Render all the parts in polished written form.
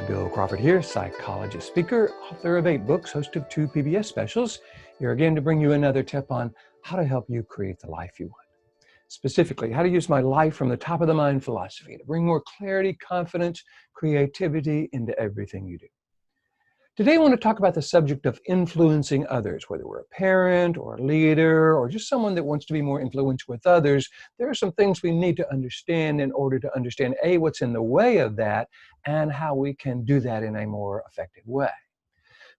Dr. Bill Crawford here, psychologist, speaker, author of 8 books, host of 2 PBS specials. Here again to bring you another tip on how to help you create the life you want. Specifically, how to use my life from the top of the mind philosophy to bring more clarity, confidence, creativity into everything you do. Today I want to talk about the subject of influencing others, whether we're a parent or a leader or just someone that wants to be more influential with others. There are some things we need to understand in order to understand A, what's in the way of that, and how we can do that in a more effective way.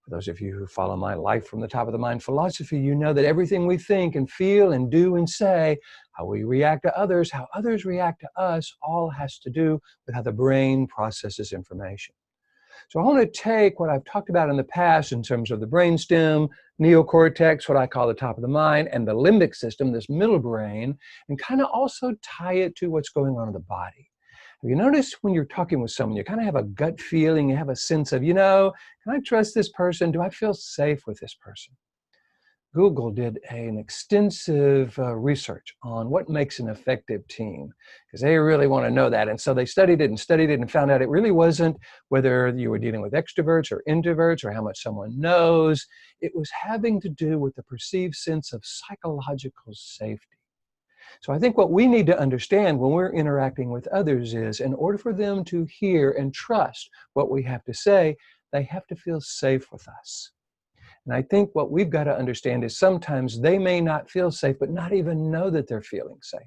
For those of you who follow my life from the top of the mind philosophy, you know that everything we think and feel and do and say, how we react to others, how others react to us, all has to do with how the brain processes information. So I want to take what I've talked about in the past in terms of the brainstem, neocortex, what I call the top of the mind, and the limbic system, this middle brain, and kind of also tie it to what's going on in the body. Have you noticed when you're talking with someone, you kind of have a gut feeling, you have a sense of, can I trust this person? Do I feel safe with this person? Google did an extensive research on what makes an effective team, because they really want to know that. And so they studied it and found out it really wasn't whether you were dealing with extroverts or introverts or how much someone knows. It was having to do with the perceived sense of psychological safety. So I think what we need to understand when we're interacting with others is, in order for them to hear and trust what we have to say, they have to feel safe with us. And I think what we've got to understand is sometimes they may not feel safe, but not even know that they're feeling safe.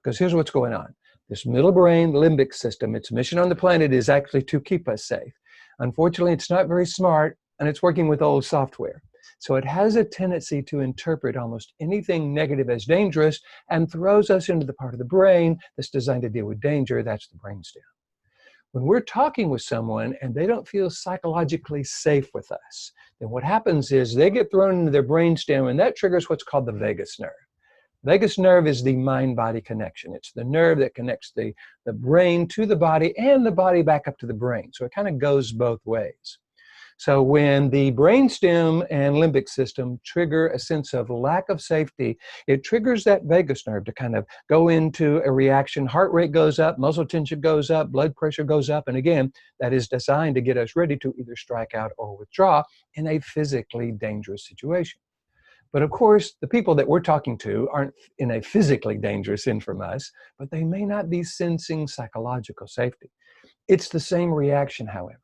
Because here's what's going on. This middle brain limbic system, its mission on the planet is actually to keep us safe. Unfortunately, it's not very smart, and it's working with old software. So it has a tendency to interpret almost anything negative as dangerous and throws us into the part of the brain that's designed to deal with danger. That's the brainstem. When we're talking with someone and they don't feel psychologically safe with us, then what happens is they get thrown into their brainstem, and that triggers what's called the vagus nerve. Vagus nerve is the mind-body connection. It's the nerve that connects the brain to the body and the body back up to the brain. So it kind of goes both ways. So when the brainstem and limbic system trigger a sense of lack of safety, it triggers that vagus nerve to kind of go into a reaction. Heart rate goes up, muscle tension goes up, blood pressure goes up. And again, that is designed to get us ready to either strike out or withdraw in a physically dangerous situation. But of course, the people that we're talking to aren't in a physically dangerous sin from us, but they may not be sensing psychological safety. It's the same reaction, however.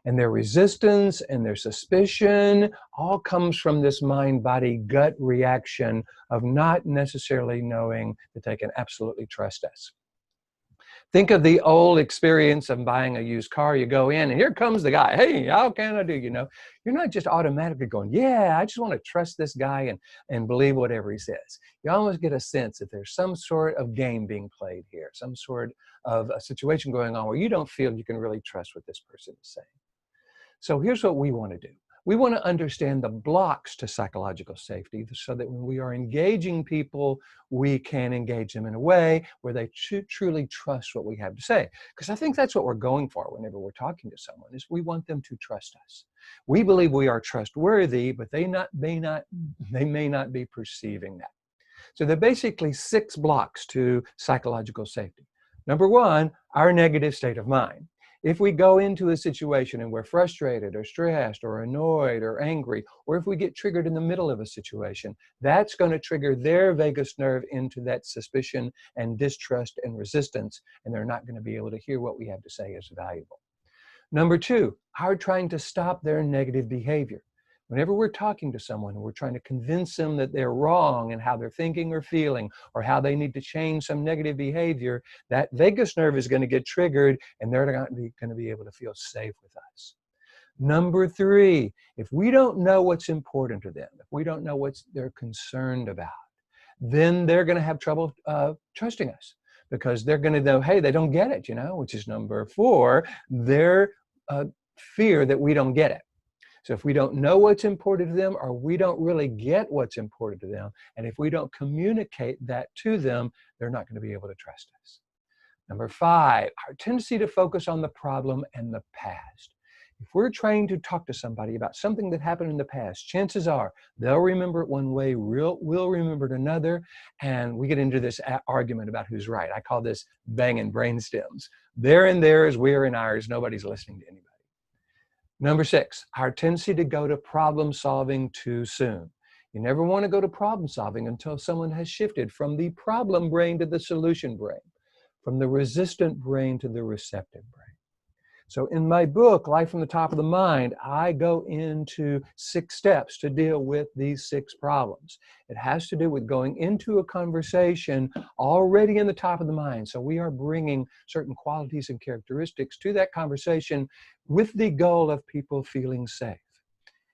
And their resistance and their suspicion all comes from this mind-body-gut reaction of not necessarily knowing that they can absolutely trust us. Think of the old experience of buying a used car. You go in and here comes the guy. Hey, how can I do? You're not just automatically going, yeah, I just want to trust this guy and believe whatever he says. You almost get a sense that there's some sort of game being played here, some sort of a situation going on where you don't feel you can really trust what this person is saying. So here's what we want to do. We want to understand the blocks to psychological safety so that when we are engaging people, we can engage them in a way where they truly trust what we have to say. Because I think that's what we're going for whenever we're talking to someone, is we want them to trust us. We believe we are trustworthy, but they may not be perceiving that. So there are basically 6 blocks to psychological safety. Number 1, our negative state of mind. If we go into a situation and we're frustrated or stressed or annoyed or angry, or if we get triggered in the middle of a situation, that's going to trigger their vagus nerve into that suspicion and distrust and resistance, and they're not going to be able to hear what we have to say as valuable. Number 2, our trying to stop their negative behavior. Whenever we're talking to someone, we're trying to convince them that they're wrong in how they're thinking or feeling, or how they need to change some negative behavior, that vagus nerve is going to get triggered, and they're not going to be able to feel safe with us. Number 3, if we don't know what's important to them, if we don't know what they're concerned about, then they're going to have trouble trusting us, because they're going to know, hey, they don't get it, which is number 4, their fear that we don't get it. So if we don't know what's important to them, or we don't really get what's important to them, and if we don't communicate that to them, they're not going to be able to trust us. Number 5, our tendency to focus on the problem and the past. If we're trying to talk to somebody about something that happened in the past, chances are they'll remember it one way, we'll remember it another, and we get into this argument about who's right. I call this banging brainstems. They're in theirs, we're in ours, nobody's listening to anybody. Number 6, our tendency to go to problem solving too soon. You never want to go to problem solving until someone has shifted from the problem brain to the solution brain, from the resistant brain to the receptive brain. So in my book, Life from the Top of the Mind, I go into 6 steps to deal with these 6 problems. It has to do with going into a conversation already in the top of the mind. So we are bringing certain qualities and characteristics to that conversation with the goal of people feeling safe.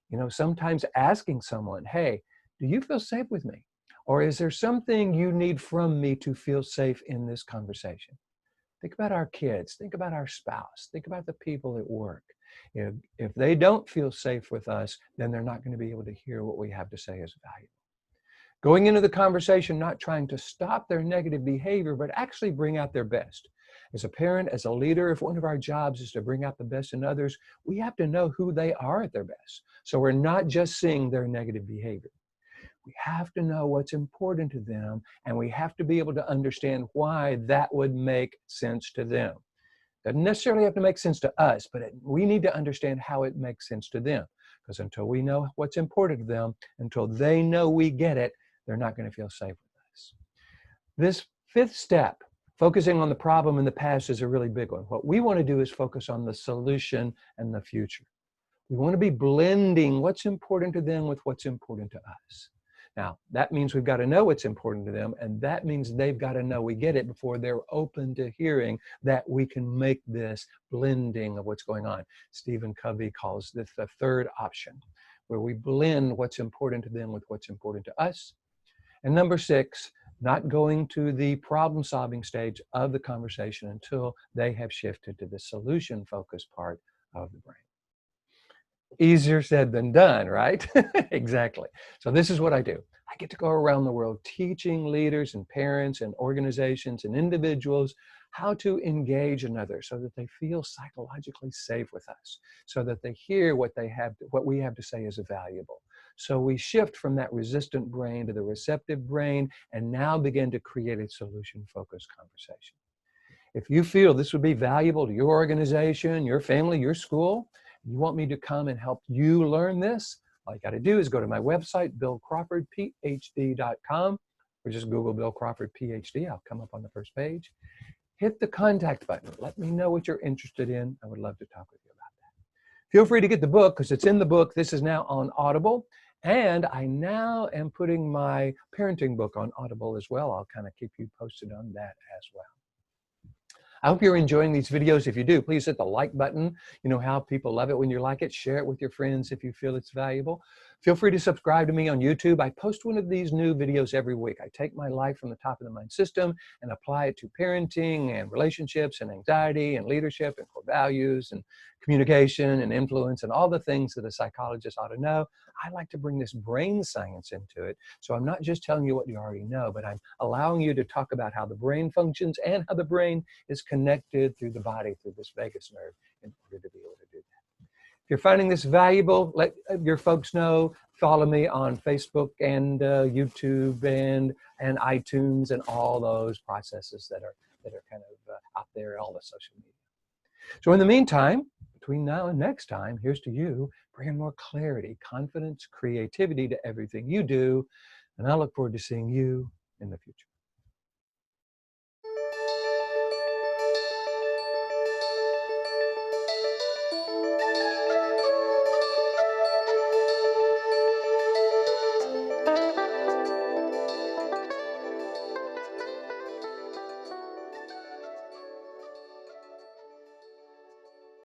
You know, sometimes asking someone, hey, do you feel safe with me? Or is there something you need from me to feel safe in this conversation? Think about our kids. Think about our spouse. Think about the people at work. If they don't feel safe with us, then they're not going to be able to hear what we have to say as valuable. Going into the conversation, not trying to stop their negative behavior, but actually bring out their best. As a parent, as a leader, if one of our jobs is to bring out the best in others, we have to know who they are at their best. So we're not just seeing their negative behavior. We have to know what's important to them, and we have to be able to understand why that would make sense to them. Doesn't necessarily have to make sense to us, but we need to understand how it makes sense to them. Because until we know what's important to them, until they know we get it, they're not going to feel safe with us. This 5th step, focusing on the problem in the past, is a really big one. What we want to do is focus on the solution and the future. We want to be blending what's important to them with what's important to us. Now, that means we've got to know what's important to them, and that means they've got to know we get it before they're open to hearing that we can make this blending of what's going on. Stephen Covey calls this the 3rd option, where we blend what's important to them with what's important to us. And number 6, not going to the problem-solving stage of the conversation until they have shifted to the solution-focused part of the brain. Easier said than done, right? Exactly. So this is what I do. I get to go around the world teaching leaders and parents and organizations and individuals how to engage another so that they feel psychologically safe with us, so that they hear what we have to say is valuable. So we shift from that resistant brain to the receptive brain and now begin to create a solution-focused conversation. If you feel this would be valuable to your organization, your family, your school, you want me to come and help you learn this, all you got to do is go to my website, billcrawfordphd.com, or just Google Bill Crawford PhD. I'll come up on the first page. Hit the contact button. Let me know what you're interested in. I would love to talk with you about that. Feel free to get the book because it's in the book. This is now on Audible. And I now am putting my parenting book on Audible as well. I'll kind of keep you posted on that as well. I hope you're enjoying these videos. If you do, please hit the like button. You know how people love it when you like it. Share it with your friends if you feel it's valuable. Feel free to subscribe to me on YouTube. I post one of these new videos every week. I take my life from the top of the mind system and apply it to parenting and relationships and anxiety and leadership and core values and communication and influence and all the things that a psychologist ought to know. I like to bring this brain science into it. So I'm not just telling you what you already know, but I'm allowing you to talk about how the brain functions and how the brain is connected through the body, through this vagus nerve, in order to be able to do that. If you're finding this valuable, let your folks know. Follow me on Facebook and YouTube and iTunes and all those processes that are kind of out there, all the social media. So in the meantime, between now and next time, here's to you, bringing more clarity, confidence, creativity to everything you do. And I look forward to seeing you in the future.